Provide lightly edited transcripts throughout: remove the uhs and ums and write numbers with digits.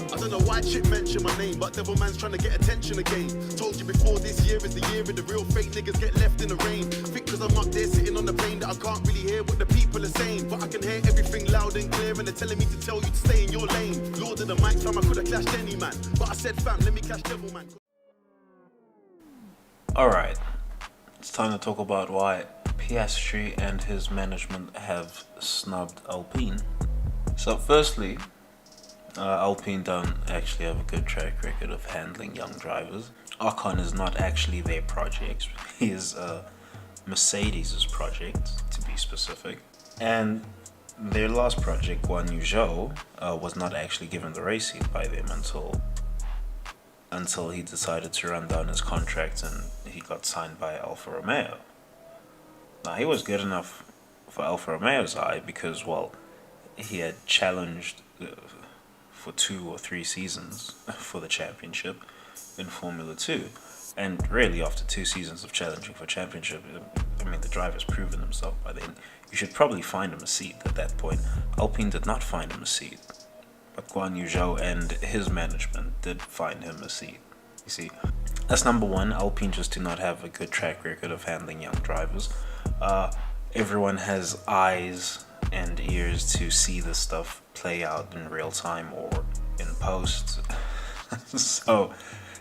I don't know why Chip mentioned my name, but Devil Man's trying to get attention again. Told you before, this year is the year of the real fake niggas get left in the rain. Think cause I'm up there sitting on the plane that I can't really hear what the people are saying, but I can hear everything loud and clear, and they're telling me to tell you to stay in your lane. Lord of the mic, fam, I could have clashed any man, but I said fam, let me clash Devil Man. Alright, it's time to talk about why Piastri and his management have snubbed Alpine. So firstly, Alpine don't actually have a good track record of handling young drivers. Ocon is not actually their project. He is Mercedes' project, to be specific. And their last project, Guanyu was not actually given the race seat by them until he decided to run down his contract and he got signed by Alfa Romeo. Now, he was good enough for Alfa Romeo's eye because, well, he had challenged for 2 or 3 seasons for the championship in Formula 2. And really, after 2 seasons of challenging for championship, I mean, the driver's proven himself by then. You should probably find him a seat at that point. Alpine did not find him a seat, but Guanyu Zhou and his management did find him a seat. You see, that's number one. Alpine just do not have a good track record of handling young drivers. Everyone has eyes and ears to see this stuff play out in real time or in post. So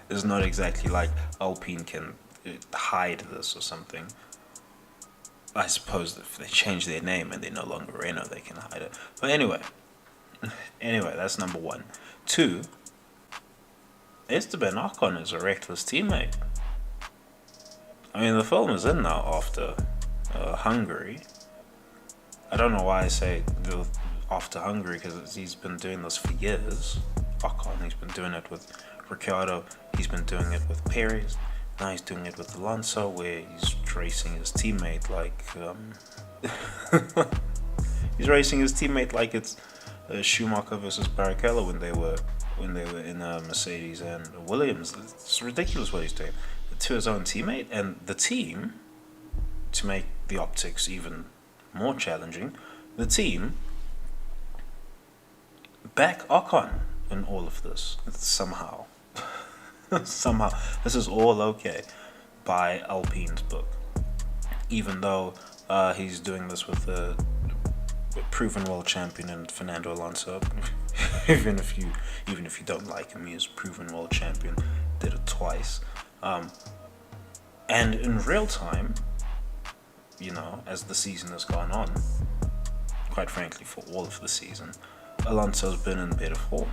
it's not exactly like Alpine can hide this or something. I suppose if they change their name and they're no longer Renault, they can hide it. But anyway, that's number one. 2, Esteban Ocon is a reckless teammate. I mean, the film is in now after Hungary. I don't know why I say after Hungary, because he's been doing this for years. Ocon, he's been doing it with Ricciardo, he's been doing it with Perez, now he's doing it with Alonso, where he's racing his teammate like it's Schumacher versus Barrichello when they were in Mercedes and Williams. It's ridiculous what he's doing to his own teammate. And the team, to make the optics even more challenging, the team back Ocon in all of this somehow. Somehow this is all okay by Alpine's book, even though he's doing this with the proven world champion and Fernando Alonso. even if you don't like him, he is proven world champion, did it twice, and in real time, you know, as the season has gone on, quite frankly for all of the season, Alonso's been in better form.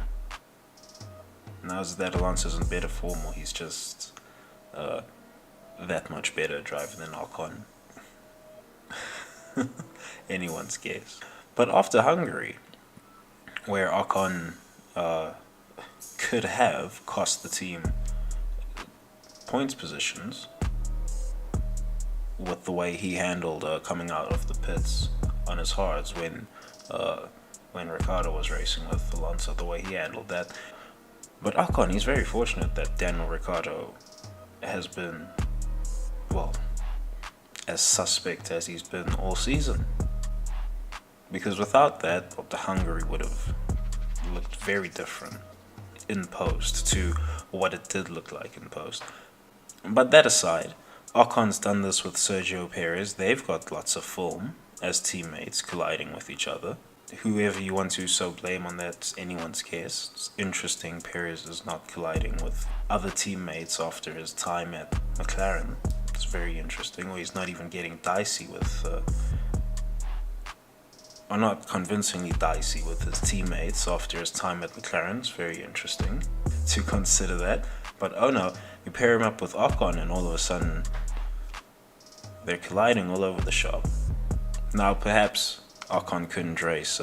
Now, is that Alonso's in better form, or he's just that much better driver than Ocon? Anyone's guess. But after Hungary, where Ocon could have cost the team points positions with the way he handled coming out of the pits on his hards when Ricciardo was racing with Alonso, the way he handled that. But Ocon, he's very fortunate that Daniel Ricciardo has been, well, as suspect as he's been all season. Because without that, the Hungary would have looked very different in post to what it did look like in post. But that aside, Ocon's done this with Sergio Perez. They've got lots of film as teammates colliding with each other. Whoever you want to so blame on that, anyone's case. It's interesting Perez is not colliding with other teammates after his time at McLaren. It's very interesting. Or he's not even getting dicey with, or not convincingly dicey with his teammates after his time at McLaren. It's very interesting to consider that. But oh no, you pair him up with Ocon and all of a sudden they're colliding all over the shop. Now perhaps Ocon couldn't race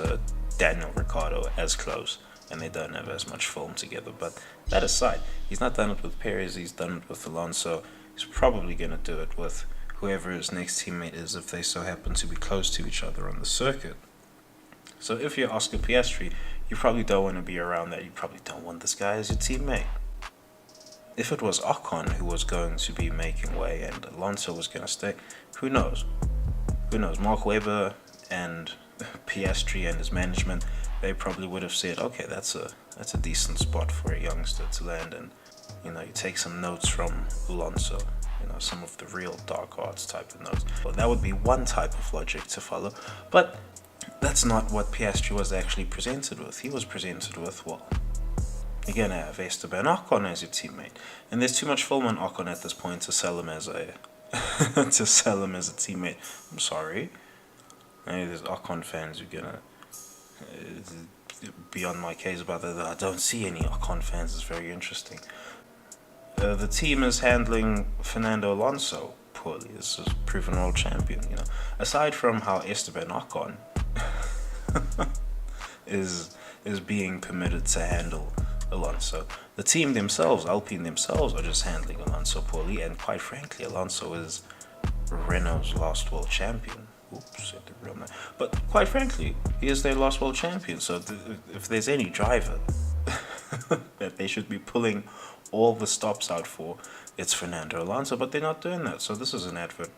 Daniel Ricciardo as close, and they don't have as much film together. But that aside, he's not done it with Perez, he's done it with Alonso. He's probably going to do it with whoever his next teammate is if they so happen to be close to each other on the circuit. So if you're Oscar Piastri, you probably don't want to be around that. You probably don't want this guy as your teammate. If it was Ocon who was going to be making way and Alonso was going to stay, who knows? Who knows? Mark Webber and Piastri and his management, they probably would have said, okay, that's a decent spot for a youngster to land in. You know, you take some notes from Alonso, you know, some of the real dark arts type of notes. Well, that would be one type of logic to follow, but that's not what Piastri was actually presented with. He was presented with, well, you're going to have Esteban Ocon as your teammate, and there's too much film on Ocon at this point to sell him as a to sell him as a teammate. I'm sorry. There's Ocon fans who are gonna be on my case about that. I don't see any Ocon fans. It's very interesting. The team is handling Fernando Alonso poorly. This is proven world champion. You know, aside from how Esteban Ocon is being permitted to handle Alonso, the team themselves, Alpine themselves, are just handling Alonso poorly. And quite frankly, Alonso is Renault's last world champion. Oops, said the real name. But quite frankly, he is their last world champion. So if there's any driver that they should be pulling all the stops out for, it's Fernando Alonso. But they're not doing that. So this is an advert.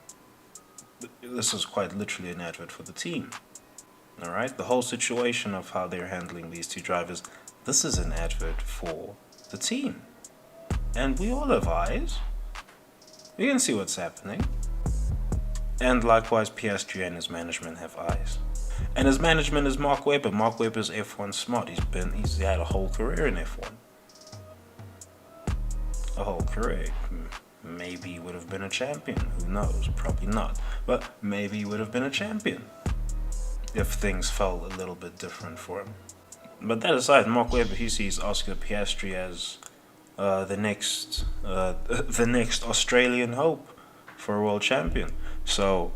This is quite literally an advert for the team. All right, the whole situation of how they're handling these two drivers. This is an advert for the team. And we all have eyes. We can see what's happening. And likewise, Piastri and his management have eyes. And his management is Mark Webber. Mark Webber's F1 smart. He's had a whole career in F1. A whole career. Maybe he would have been a champion. Who knows? Probably not. But maybe he would have been a champion if things fell a little bit different for him. But that aside, Mark Webber, he sees Oscar Piastri as the next Australian hope for a world champion. So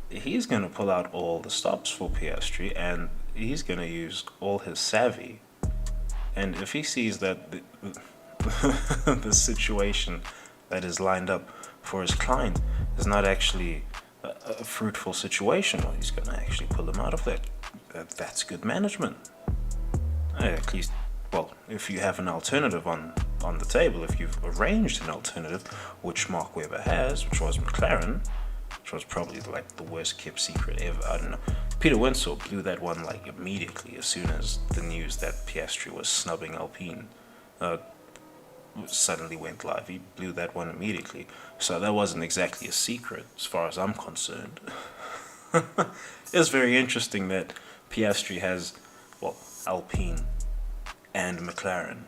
he's going to pull out all the stops for Piastri, and he's going to use all his savvy. And if he sees that the situation that is lined up for his client is not actually a fruitful situation, well, he's going to actually pull him out of that. That's good management. At least, well, if you have an alternative on the table, if you've arranged an alternative, which Mark Webber has, which was McLaren, which was probably like the worst kept secret ever. I don't know. Peter Winsor blew that one like immediately as soon as the news that Piastri was snubbing Alpine suddenly went live. He blew that one immediately. So that wasn't exactly a secret as far as I'm concerned. It's very interesting that Piastri has, well, Alpine and McLaren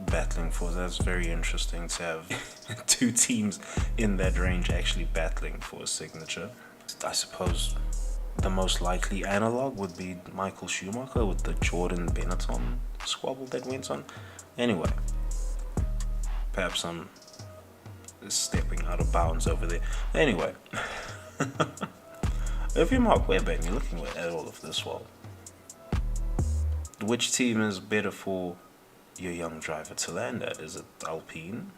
battling for. That's very interesting to have two teams in that range actually battling for a signature. I suppose the most likely analog would be Michael Schumacher with the Jordan Benetton squabble that went on. Anyway, perhaps I'm stepping out of bounds over there. Anyway, if you're Mark Webber and you're looking at all of this, well, which team is better for your young driver to land at? Is it Alpine,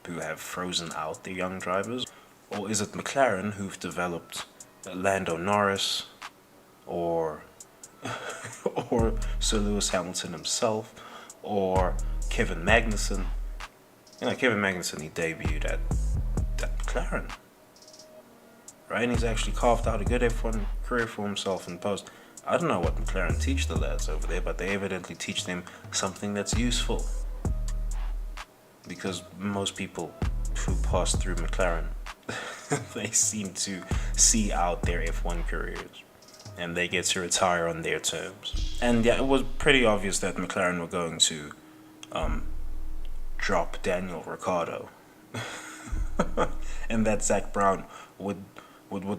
who have frozen out their young drivers? Or is it McLaren, who've developed Lando Norris, or Sir Lewis Hamilton himself, or Kevin Magnussen? You know, Kevin Magnussen, he debuted at McLaren, right? And he's actually carved out a good F1 career for himself in post. I don't know what McLaren teach the lads over there, but they evidently teach them something that's useful. Because most people who pass through McLaren, they seem to see out their F1 careers. And they get to retire on their terms. And yeah, it was pretty obvious that McLaren were going to drop Daniel Ricciardo. And that Zach Brown would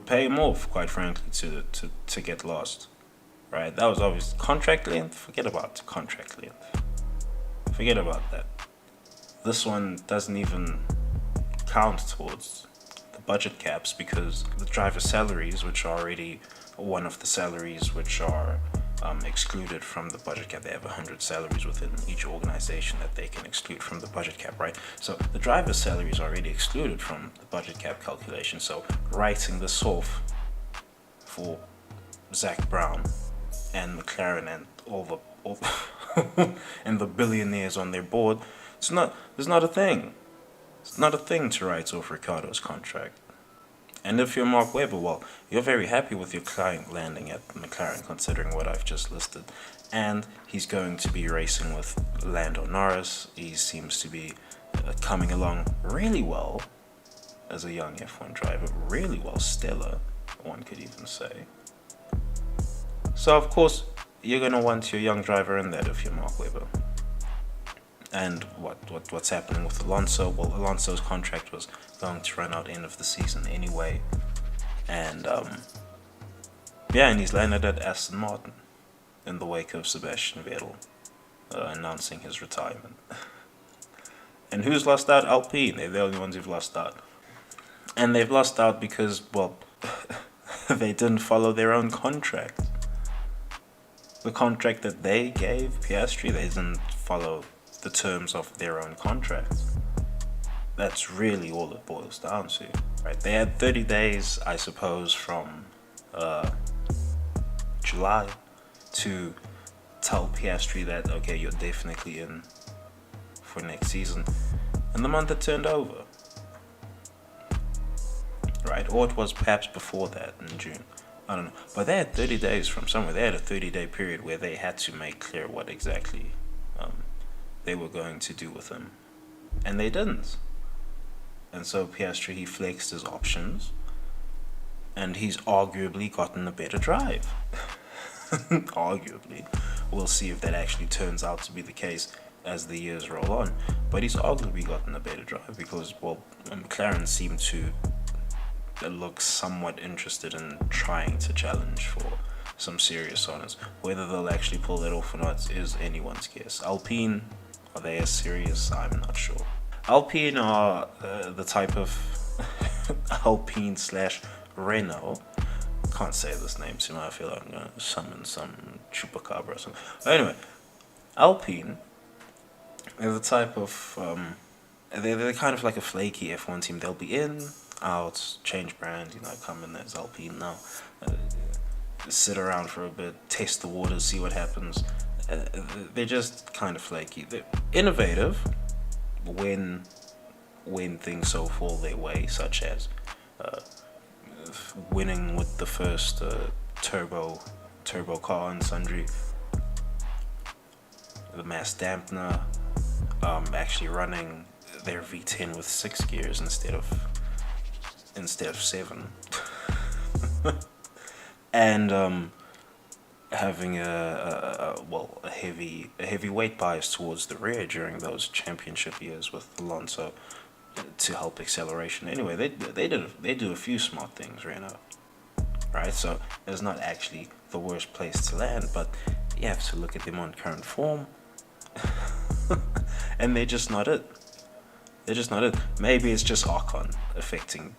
pay him off, quite frankly, to get lost. Right, that was obvious. Contract length, forget about contract length. Forget about that. This one doesn't even count towards the budget caps because the driver salaries, which are already one of the salaries which are excluded from the budget cap. They have 100 salaries within each organization that they can exclude from the budget cap, right? So the driver's salary is already excluded from the budget cap calculation. So writing this off for Zach Brown and McLaren and all the and the billionaires on their board, it's not a thing. It's not a thing to write off Ricciardo's contract. And if you're Mark Webber, well, you're very happy with your client landing at McLaren, considering what I've just listed. And he's going to be racing with Lando Norris. He seems to be coming along really well as a young F1 driver, really well, stellar, one could even say. So, of course, you're going to want your young driver in that if you're Mark Webber. And what's happening with Alonso? Well, Alonso's contract was going to run out end of the season anyway, and and he's landed at Aston Martin in the wake of Sebastian Vettel announcing his retirement. And who's lost out? Alpine. They're the only ones who've lost out, and they've lost out because, well, they didn't follow their own contract. The contract that they gave Piastri, they didn't follow the terms of their own contract. That's really all it boils down to, right? They had 30 days, I suppose, from July to tell Piastri that, okay, you're definitely in for next season. And the month it turned over, right? Or it was perhaps before that in June. I don't know. But they had 30 days from somewhere. They had a 30-day period where they had to make clear what exactly they were going to do with him, and they didn't. And so Piastri, he flexed his options, and he's arguably gotten a better drive. Arguably. We'll see if that actually turns out to be the case as the years roll on, but he's arguably gotten a better drive because, well, McLaren seemed to look somewhat interested in trying to challenge for some serious honors. Whether they'll actually pull that off or not is anyone's guess. Alpine, are they as serious? I'm not sure. Alpine are the type of Alpine / Renault. Can't say this name too much. I feel like I'm gonna summon some chupacabra or something. But anyway, Alpine, they're the type of they're kind of like a flaky F1 team. They'll be in, out, change brand, come in as Alpine now, sit around for a bit, test the waters, see what happens. They're just kind of flaky. They're innovative when things so fall their way, such as winning with the first turbo car in Sundry, the mass dampener, actually running their V10 with 6 gears instead of 7, and having a heavy weight bias towards the rear during those championship years with Alonso to help acceleration. Anyway, they do a few smart things, Renault. Right, so it's not actually the worst place to land, but you have to look at them on current form, and they're just not it. They're just not it. Maybe it's just Ocon affecting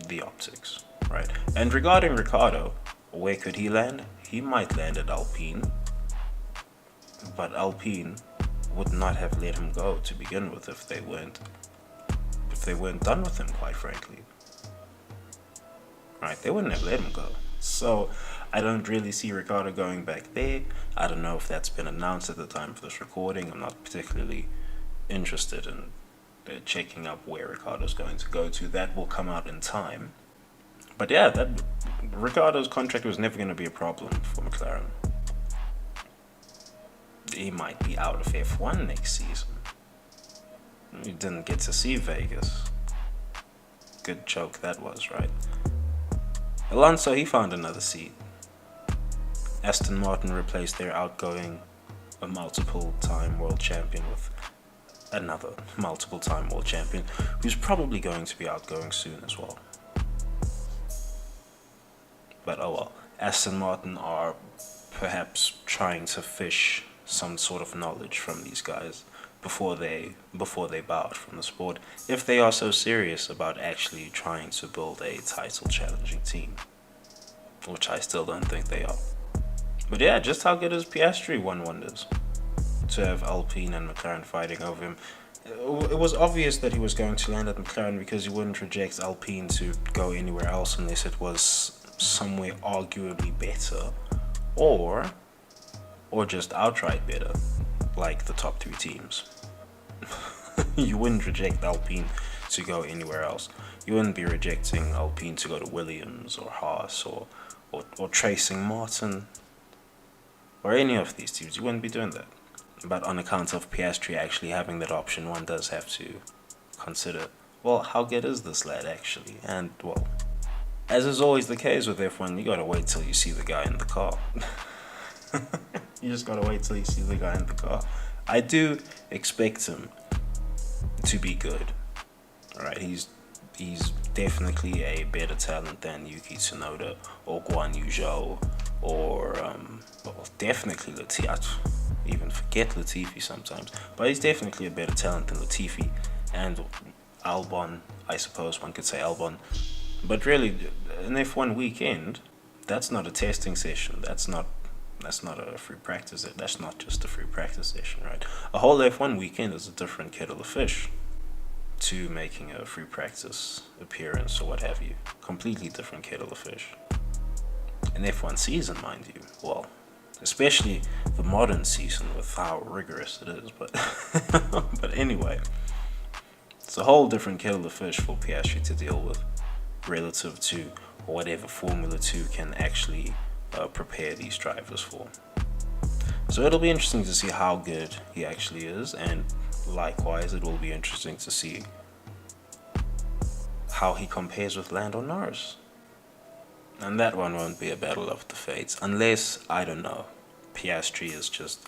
the optics, right? And regarding Ricciardo, where could he land? He might land at Alpine, but Alpine would not have let him go to begin with if they weren't done with him, quite frankly. Right? They wouldn't have let him go. So I don't really see Ricciardo going back there. I don't know if that's been announced at the time of this recording. I'm not particularly interested in checking up where Ricciardo's going to go to. That will come out in time. But yeah, that Ricciardo's contract was never going to be a problem for McLaren. He might be out of F1 next season. You didn't get to see Vegas. Good joke that was, right? Alonso, he found another seat. Aston Martin replaced their outgoing multiple-time world champion with another multiple-time world champion who's probably going to be outgoing soon as well. But oh well, Aston Martin are perhaps trying to fish some sort of knowledge from these guys before they bow out from the sport, if they are so serious about actually trying to build a title challenging team, which I still don't think they are. But yeah, just how good is Piastri? One wonders. To have Alpine and McLaren fighting over him. It was obvious that he was going to land at McLaren because he wouldn't reject Alpine to go anywhere else unless it was somewhere arguably better, or just outright better, like the top 3 teams. You wouldn't reject Alpine to go anywhere else. You wouldn't be rejecting Alpine to go to Williams or Haas or tracing Martin or any of these teams. You wouldn't be doing that. But on account of Piastri actually having that option, one does have to consider, well, how good is this lad actually? And, well, as is always the case with F1, you gotta wait till you see the guy in the car. You just gotta wait till you see the guy in the car. I do expect him to be good. Alright, he's definitely a better talent than Yuki Tsunoda or Guan Yu Zhou or well, definitely Latifi. I even forget Latifi sometimes, but he's definitely a better talent than Latifi and Albon. I suppose one could say Albon, but really, an F1 weekend, that's not a testing session. That's not a free practice. That's not just a free practice session, right? A whole F1 weekend is a different kettle of fish to making a free practice appearance or what have you. Completely different kettle of fish. An F1 season, mind you. Well, especially the modern season with how rigorous it is. But but anyway, it's a whole different kettle of fish for Piastri to deal with relative to whatever Formula 2 can actually prepare these drivers for. So it'll be interesting to see how good he actually is, and likewise it will be interesting to see how he compares with Lando Norris. And that one won't be a battle of the fates unless, I don't know, Piastri is just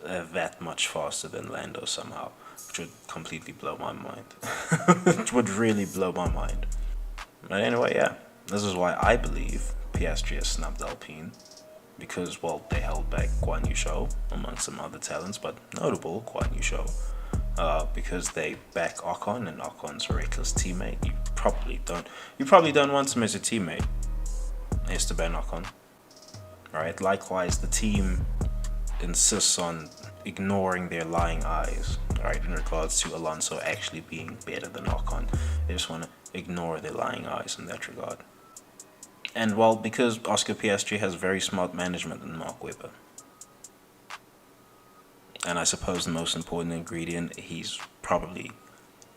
that much faster than Lando somehow, which would completely blow my mind. It would really blow my mind. But anyway, yeah, this is why I believe Piastri has snubbed Alpine, because, well, they held back Guan Yu Zhou amongst some other talents, but notable Guan Yu Zhou, because they back Ocon, and Ocon's a reckless teammate. You probably don't want him as a teammate, Esteban Ocon. Right? Likewise, the team insists on ignoring their lying eyes, right, in regards to Alonso actually being better than Ocon. They just want to ignore their lying eyes in that regard. And, well, because Oscar Piastri has very smart management than Mark Webber. And I suppose the most important ingredient, he's probably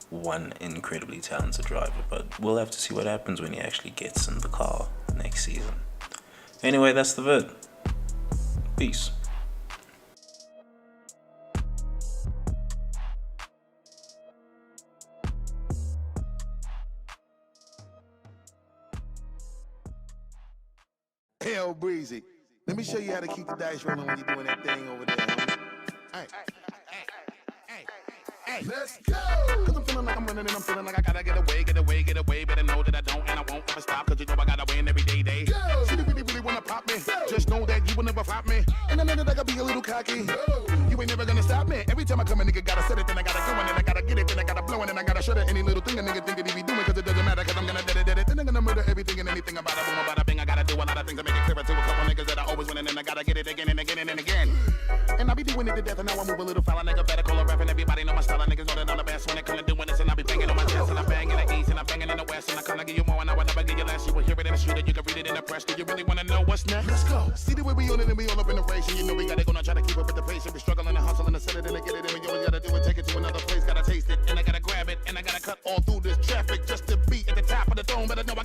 one incredibly talented driver, but we'll have to see what happens when he actually gets in the car next season. Anyway, that's the vid. Peace. Hell breezy. Let me show you how to keep the dice rolling when you're doing that thing over there. Hey. Let's go! Cause I'm feeling like I'm running and I'm feeling like I gotta get away. Better know that I don't and I won't ever stop. Cause you know I gotta win every day. Go! See, you really wanna pop me. Go! Just know that you will never flop me. And I know that I gotta be a little cocky. Go! You ain't never gonna stop me. Every time I come a nigga gotta set it, then I gotta go and then I gotta get it, then I gotta blow and then I gotta shut it. Any little thing a nigga think that he be doing, cause it doesn't matter, cause I'm gonna dead it. Then I'm gonna murder everything and anything about it. Boom, about a bing. I gotta do a lot of things to make it clearer to a couple niggas that I always win, and then I gotta get it again and again and again. And I be doing it to death, and now I move a little foul. Nigga better call a rap, and everybody know my style. Niggas know that I'm the best when it comes to doing this, and I be banging on my chest, and I bang in the east, and I banging in the west, and I come to give you more, and I will never give you less. You will hear it in the street, or you can read it in the press. Do you really wanna know what's next? Let's go. See the way we on it, and we all up in the race, and you know we gotta go and try to keep up with the pace, and we struggling and hustling and set it and to get it, and we always gotta do it, take it to another place, gotta taste it, and I gotta grab it, and I gotta cut all through this traffic just to be at the top of the dome. But I know I